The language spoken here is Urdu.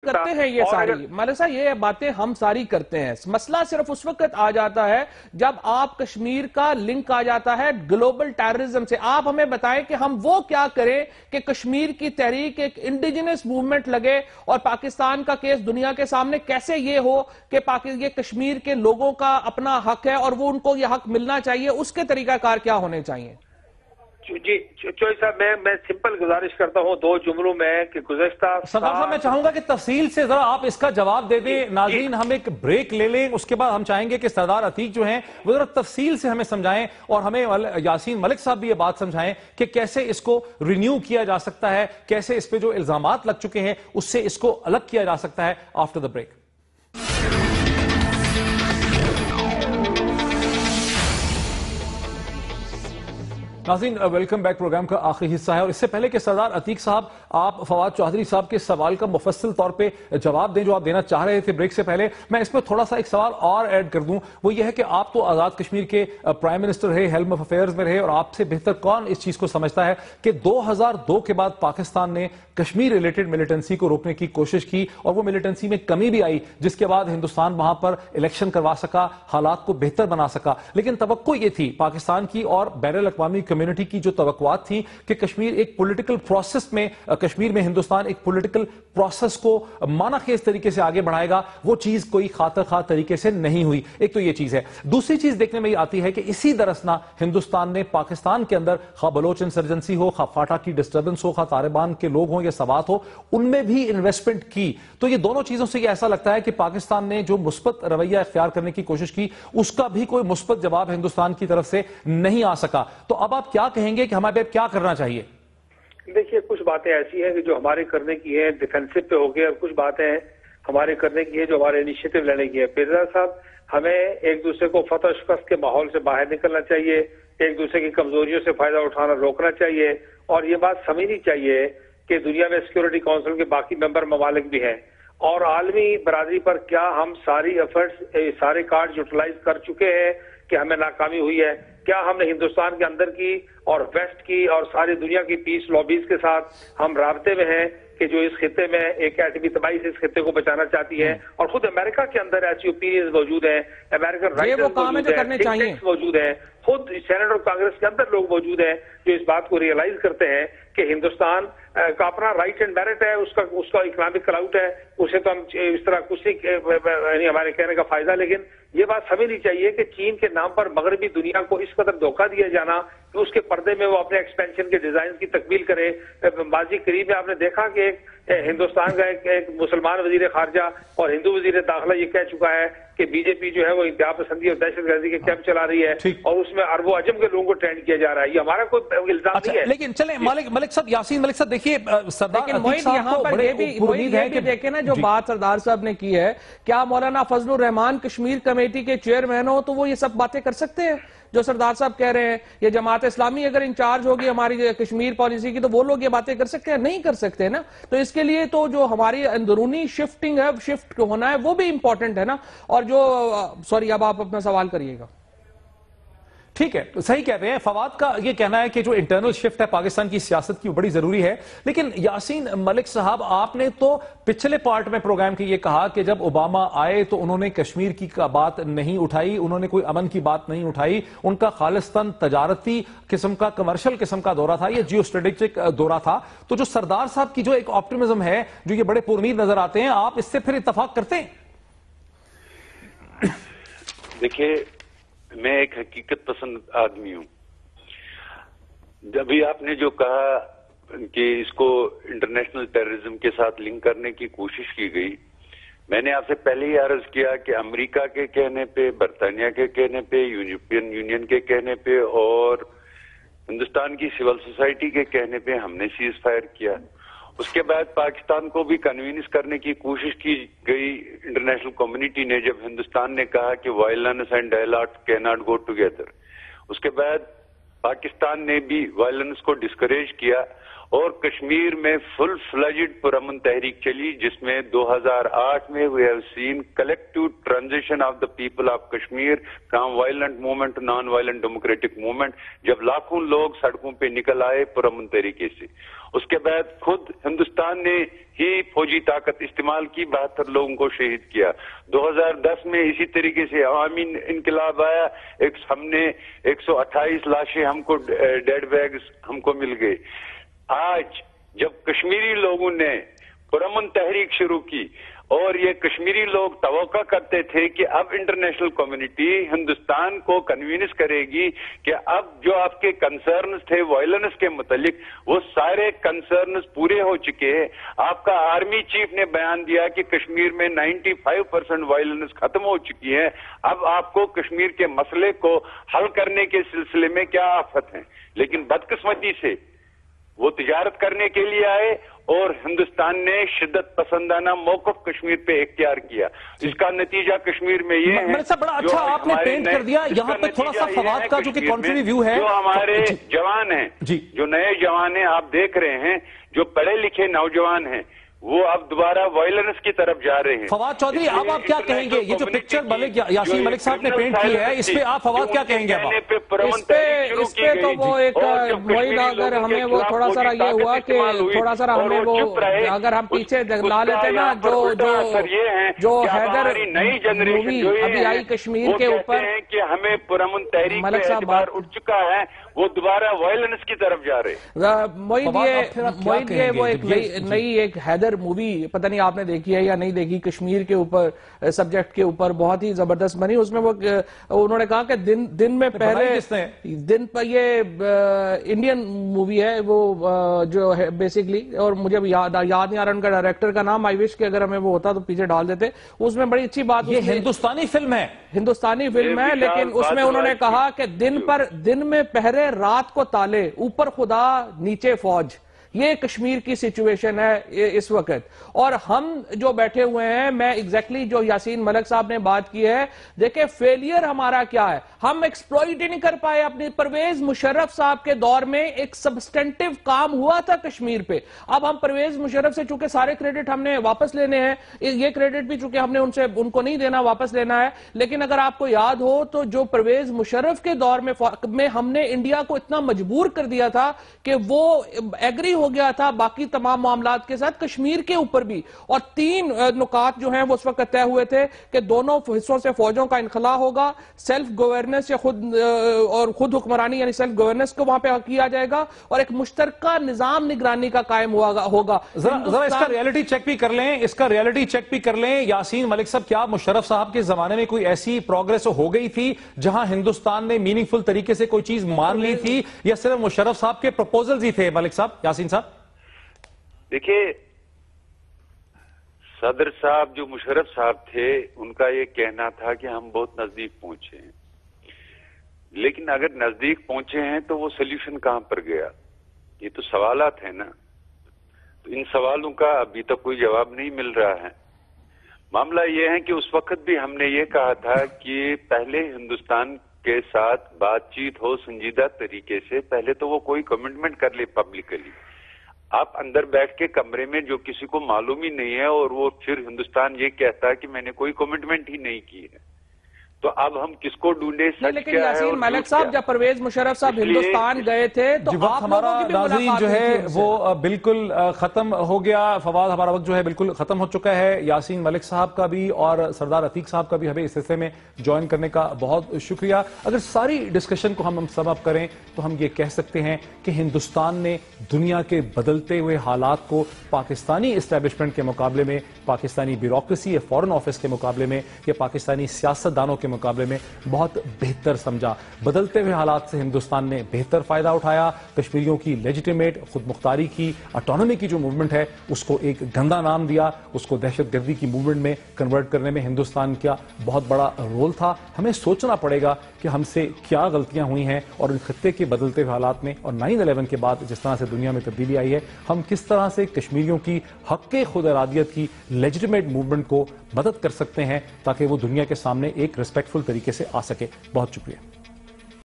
کرتے ہیں یہ ساری ملک صاحب، یہ باتیں ہم ساری کرتے ہیں. مسئلہ صرف اس وقت آ جاتا ہے جب آپ کشمیر کا لنک آ جاتا ہے گلوبل ٹیررزم سے. آپ ہمیں بتائیں کہ ہم وہ کیا کریں کہ کشمیر کی تحریک ایک انڈیجنس موومنٹ لگے اور پاکستان کا کیس دنیا کے سامنے کیسے یہ ہو کہ یہ کشمیر کے لوگوں کا اپنا حق ہے اور وہ ان کو یہ حق ملنا چاہیے. اس کے طریقہ کار کیا ہونے چاہیے؟ جی چوئی صاحب، میں سمپل گزارش کرتا ہوں 2 جملوں میں کہ گزشتہ صدر صاحب میں چاہوں گا کہ تفصیل سے ذرا آپ اس کا جواب دے دیں. ناظرین ہم ایک بریک لے لیں، اس کے بعد ہم چاہیں گے کہ سردار عتیق جو ہیں وہ ذرا تفصیل سے ہمیں سمجھائیں اور ہمیں یاسین ملک صاحب بھی یہ بات سمجھائیں کہ کیسے اس کو رینیو کیا جا سکتا ہے، کیسے اس پہ جو الزامات لگ چکے ہیں اس سے اس کو الگ کیا جا سکتا ہے. After the break. ناظرین ویلکم بیک. پروگرام کا آخری حصہ ہے اور اس سے پہلے کہ سردار عتیق صاحب آپ فواد چودھری صاحب کے سوال کا مفصل طور پہ جواب دیں جو آپ دینا چاہ رہے تھے بریک سے پہلے، میں اس میں تھوڑا سا ایک سوال اور ایڈ کر دوں. وہ یہ ہے کہ آپ تو آزاد کشمیر کے پرائم منسٹر رہے، ہیلم آف افیئرز میں رہے، اور آپ سے بہتر کون اس چیز کو سمجھتا ہے کہ 2002 کے بعد پاکستان نے کشمیر ریلیٹڈ ملیٹنسی کو روکنے کی کوشش کی اور وہ ملیٹنسی میں کمی بھی آئی جس کے بعد ہندوستان وہاں پر الیکشن کروا سکا، حالات کو بہتر بنا سکا. لیکن توقع یہ تھی پاکستان کی اور بین الاقوامی کمیونٹی کی جو توقعات تھیں کہ کشمیر ایک پولیٹیکل پروسیس میں، کشمیر میں ہندوستان ایک پولیٹیکل پروسیس کو معنی خیز طریقے سے آگے بڑھائے گا، وہ چیز کوئی خاطر خواہ طریقے سے نہیں ہوئی. ایک تو یہ چیز ہے. دوسری چیز دیکھنے میں یہ آتی ہے کہ اسی درسنا ہندوستان نے پاکستان کے اندر خواہ بلوچ انسرجنسی ہو، خواہ فاٹا کی ڈسٹربنس ہو، خواہ طالبان کے لوگ ہوں یا سوات ہو، ان میں بھی انویسٹمنٹ کی. تو یہ دونوں چیزوں سے یہ ایسا لگتا ہے کہ پاکستان نے جو مثبت رویہ اختیار کرنے کی کوشش کی اس کا بھی کوئی مثبت جواب ہندوستان کی طرف سے نہیں آ سکا. تو اب آپ کیا کہیں گے کہ ہمیں کیا کرنا چاہیے؟ دیکھیے، کچھ باتیں ایسی ہیں کہ جو ہمارے کرنے کی ہیں ڈیفینسو پہ ہو گئے، اور کچھ باتیں ہمارے کرنے کی ہیں جو ہمارے انیشیٹو لینے کی ہیں. پیرزا صاحب، ہمیں ایک دوسرے کو فتح شکست کے ماحول سے باہر نکلنا چاہیے، ایک دوسرے کی کمزوریوں سے فائدہ اٹھانا روکنا چاہیے، اور یہ بات سمجھنی چاہیے کہ دنیا میں سیکورٹی کونسل کے باقی ممبر ممالک بھی ہیں اور عالمی برادری پر کیا ہم ساری ایفرٹس، سارے کارڈ یوٹیلائز کر چکے ہیں کہ ہمیں ناکامی ہوئی ہے؟ کیا ہم نے ہندوستان کے اندر کی اور ویسٹ کی اور ساری دنیا کی پیس لابیز کے ساتھ ہم رابطے میں ہیں کہ جو اس خطے میں ایک ایٹمی تباہی سے اس خطے کو بچانا چاہتی ہے؟ اور خود امریکہ کے اندر ایسی اوپینینز موجود ہیں، امریکن رائٹرز موجود ہیں، خود سینٹ اور کانگریس کے اندر لوگ موجود ہیں جو اس بات کو ریئلائز کرتے ہیں کہ ہندوستان کا اپنا رائٹ اینڈ میرٹ ہے، اس کا اکنامک کلاؤٹ ہے، اسے تو ہم اس طرح کچھ نہیں ہمارے کہنے کا فائدہ. لیکن یہ بات سمجھنی چاہیے کہ چین کے نام پر مغربی دنیا کو اس قدر دھوکہ دیا جانا کہ اس کے پردے میں وہ اپنے ایکسپینشن کے ڈیزائن کی تکمیل کرے. ماضی قریب میں آپ نے دیکھا کہ ہندوستان کا ایک مسلمان وزیر خارجہ اور ہندو وزیر داخلہ یہ کہہ چکا ہے کہ بی جے پی جو ہے وہ انتہا پسندی اور دہشت گردی کے کیمپ چلا رہی ہے اور اس میں عرب و عجم کے لوگوں کو ٹرینڈ کیا جا رہا ہے. یہ ہمارا کوئی الزام نہیں ہے. لیکن چلیں ملک صاحب، یاسین ملک صاحب، دیکھیے یہاں پر یہ بھی دیکھیں نا جو بات سردار صاحب نے کی ہے، کیا مولانا فضل الرحمان کشمیر کمیٹی کے چیئرمین ہو تو وہ یہ سب باتیں کر سکتے ہیں جو سردار صاحب کہہ رہے ہیں؟ یہ جماعت اسلامی اگر انچارج ہوگی ہماری کشمیر پالیسی کی تو وہ لوگ یہ باتیں کر سکتے ہیں؟ نہیں کر سکتے نا. تو اس کے لیے تو جو ہماری اندرونی شفٹنگ ہے، شفٹ ہونا ہے، وہ بھی امپورٹنٹ ہے نا. اور جو سوری، اب آپ اپنا سوال کریے گا. ٹھیک ہے، صحیح کہہ رہے ہیں. فواد کا یہ کہنا ہے کہ جو انٹرنل شفٹ ہے پاکستان کی سیاست کی وہ بڑی ضروری ہے. لیکن یاسین ملک صاحب، آپ نے تو پچھلے پارٹ میں پروگرام کی یہ کہا کہ جب اوباما آئے تو انہوں نے کشمیر کی بات نہیں اٹھائی، انہوں نے کوئی امن کی بات نہیں اٹھائی، ان کا خالصتاً تجارتی قسم کا، کمرشل قسم کا دورہ تھا، یہ جیو اسٹریٹجک دورہ تھا. تو جو سردار صاحب کی جو ایک آپٹیمزم ہے، جو یہ بڑے پرامید نظر آتے ہیں، آپ اس سے پھر اتفاق کرتے ہیں؟ دیکھیے، میں ایک حقیقت پسند آدمی ہوں. ابھی آپ نے جو کہا کہ اس کو انٹرنیشنل ٹیررزم کے ساتھ لنک کرنے کی کوشش کی گئی، میں نے آپ سے پہلے ہی عرض کیا کہ امریکہ کے کہنے پہ، برطانیہ کے کہنے پہ، یورپین یونین کے کہنے پہ اور ہندوستان کی سول سوسائٹی کے کہنے پہ ہم نے سیز فائر کیا. اس کے بعد پاکستان کو بھی کنوینس کرنے کی کوشش کی گئی انٹرنیشنل کمیونٹی نے، جب ہندوستان نے کہا کہ violence and dialogue can not go together. اس کے بعد پاکستان نے بھی وائلنس کو ڈسکریج کیا اور کشمیر میں فل فلیجڈ پرامن تحریک چلی، جس میں 2008 میں we have seen collective transition of the people of Kashmir from violent movement to non violent democratic movement, جب لاکھوں لوگ سڑکوں پہ نکل آئے پرامن طریقے سے. اس کے بعد خود ہندوستان نے ہی فوجی طاقت استعمال کی، 72 لوگوں کو شہید کیا۔ 2010 میں اسی طریقے سے عوامی انقلاب آیا، ہم نے 128 لاشیں ہم کو ڈیڈ بیگز ہم کو مل گئے۔ آج جب کشمیری لوگوں نے پرامن تحریک شروع کی اور یہ کشمیری لوگ توقع کرتے تھے کہ اب انٹرنیشنل کمیونٹی ہندوستان کو کنوینس کرے گی کہ اب جو آپ کے کنسرنز تھے وائلنس کے متعلق وہ سارے کنسرنز پورے ہو چکے ہیں۔ آپ کا آرمی چیف نے بیان دیا کہ کشمیر میں 95% وائلنس ختم ہو چکی ہے، اب آپ کو کشمیر کے مسئلے کو حل کرنے کے سلسلے میں کیا آفت ہیں۔ لیکن بدقسمتی سے وہ تجارت کرنے کے لیے آئے اور ہندوستان نے شدت پسندانہ موقف کشمیر پہ اختیار کیا۔ اس کا نتیجہ کشمیر میں یہ ہے، بڑا اچھا آپ نے پینٹ کر دیا۔ یہاں پہ تھوڑا سا فواد کا جو کہ کنٹری ویو ہے، جو ہمارے جوان ہیں، جو نئے جوان ہیں، آپ دیکھ رہے ہیں جو پڑھے لکھے نوجوان ہیں وہ اب دوبارہ وائلنس کی طرف جا رہے ہیں۔ فواد چودھری اب آپ کیا کہیں گے؟ یہ جو پکچر یاسین ملک صاحب نے پینٹ کی ہے اس پہ آپ فواد کیا کہیں گے؟ اس پہ تو وہ ایک وہی اگر ہمیں وہ تھوڑا سا یہ ہوا کہ تھوڑا سا ہمیں وہ اگر ہم پیچھے لا لیتے نا جو حیدر مووی ابھی آئی کشمیر کے اوپر کہ ہمیں پرامن تحریک ملک صاحب بار اٹھ چکا ہے، وہ دوبارہ وائلنس کی طرف جا رہے۔ موید یہ وہ ایک نئی ایک حیدر مووی پتہ نہیں آپ نے دیکھی ہے یا نہیں دیکھی، کشمیر کے اوپر سبجیکٹ کے اوپر بہت ہی زبردست بنی۔ اس میں وہ انہوں نے کہا کہ دن میں پہلے دن پر یہ انڈین مووی ہے وہ جو ہے بیسکلی، اور مجھے یاد نہیں آ رہا ان کا ڈائریکٹر کا نام، آئی وش کہ اگر ہمیں وہ ہوتا تو پیچھے ڈال دیتے۔ اس میں بڑی اچھی بات، یہ ہندوستانی فلم ہے، لیکن اس میں انہوں نے کہا کہ دن میں پہرے رات کو تالے، اوپر خدا نیچے فوج۔ یہ کشمیر کی سچویشن ہے اس وقت، اور ہم جو بیٹھے ہوئے ہیں، میں ایگزیکٹلی جو یاسین ملک صاحب نے بات کی ہے، دیکھیں فیلئر ہمارا کیا ہے، ہم ایکسپلوئٹ ہی نہیں کر پائے اپنی۔ پرویز مشرف صاحب کے دور میں ایک سبسٹینٹیو کام ہوا تھا کشمیر پہ، اب ہم پرویز مشرف سے چونکہ سارے کریڈٹ ہم نے واپس لینے ہیں، یہ کریڈٹ بھی چونکہ ہم نے ان کو نہیں دینا، واپس لینا ہے۔ لیکن اگر آپ کو یاد ہو تو جو پرویز مشرف کے دور میں ہم نے انڈیا کو اتنا مجبور کر دیا تھا کہ وہ ایگری ہو گیا تھا باقی تمام معاملات کے ساتھ، کشمیر کے اوپر بھی، اور 3 نکات جو ہیں وہ اس وقت طے ہوئے تھے کہ دونوں حصوں سے فوجوں کا انخلا ہوگا، سیلف گورننس یا خود حکمرانی یعنی سیلف گورننس کو وہاں پہ کیا جائے گا، اور ایک مشترکہ نظام نگرانی کا قائم ہوگا۔ ذرا اس کا ریالٹی چیک بھی کر لیں، یاسین ملک صاحب، کیا مشرف صاحب کے زمانے میں کوئی ایسی پروگریس ہو گئی تھی جہاں ہندوستان نے میننگ فل طریقے سے کوئی چیز مان لی تھی، یا صرف مشرف صاحب کے پروپوزلز ہی تھے؟ ملک صاحب، یاسین صاحب دیکھیے، صدر صاحب جو مشرف صاحب تھے ان کا یہ کہنا تھا کہ ہم بہت نزدیک پہنچے ہیں، لیکن اگر نزدیک پہنچے ہیں تو وہ سلیوشن کہاں پر گیا؟ یہ تو سوالات ہیں نا، تو ان سوالوں کا ابھی تک کوئی جواب نہیں مل رہا ہے۔ معاملہ یہ ہے کہ اس وقت بھی ہم نے یہ کہا تھا کہ پہلے ہندوستان کے ساتھ بات چیت ہو سنجیدہ طریقے سے، پہلے تو وہ کوئی کمٹمنٹ کر لے پبلکلی۔ آپ اندر بیٹھ کے کمرے میں جو کسی کو معلوم ہی نہیں ہے اور وہ پھر ہندوستان یہ کہتا ہے کہ میں نے کوئی کمٹمنٹ ہی نہیں کی ہے، تو اب ہم کس کو ڈھونڈے؟ لیکن یاسین ملک صاحب جب پرویز مشرف صاحب ہندوستان گئے تھے تو ہمارا ناظرین جو ہے وہ بالکل ختم ہو گیا، فواد ہمارا وقت جو ہے بالکل ختم ہو چکا ہے۔ یاسین ملک صاحب کا بھی اور سردار عتیق صاحب کا بھی ہمیں اس حصے میں جوائن کرنے کا بہت شکریہ۔ اگر ساری ڈسکشن کو ہم سم اپ کریں تو ہم یہ کہہ سکتے ہیں کہ ہندوستان نے دنیا کے بدلتے ہوئے حالات کو پاکستانی اسٹیبلشمنٹ کے مقابلے میں، پاکستانی بیوروکریسی یا فورن آفس کے مقابلے میں، یا پاکستانی سیاستدانوں کے مقابلے میں بہت بہتر سمجھا۔ بدلتے ہوئے حالات سے ہندوستان نے بہتر فائدہ اٹھایا۔ کشمیریوں کی لیجیٹیمیٹ خود مختاری کی، آٹونومی کی جو موومنٹ ہے اس کو ایک گندا نام دیا، اس کو دہشت گردی کی موومنٹ میں کنورٹ کرنے میں ہندوستان کا بہت بڑا رول تھا۔ ہمیں سوچنا پڑے گا کہ ہم سے کیا غلطیاں ہوئی ہیں، اور ان خطے کے بدلتے ہوئے حالات میں اور 9/11 کے بعد جس طرح سے دنیا میں تبدیلی آئی ہے، ہم کس طرح سے کشمیریوں کی حق خود ارادیت کی لیجیٹیمیٹ موومنٹ کو مدد کر سکتے ہیں تاکہ وہ دنیا کے سامنے ایک ریسپیکٹفل طریقے سے آ سکے۔ بہت شکریہ۔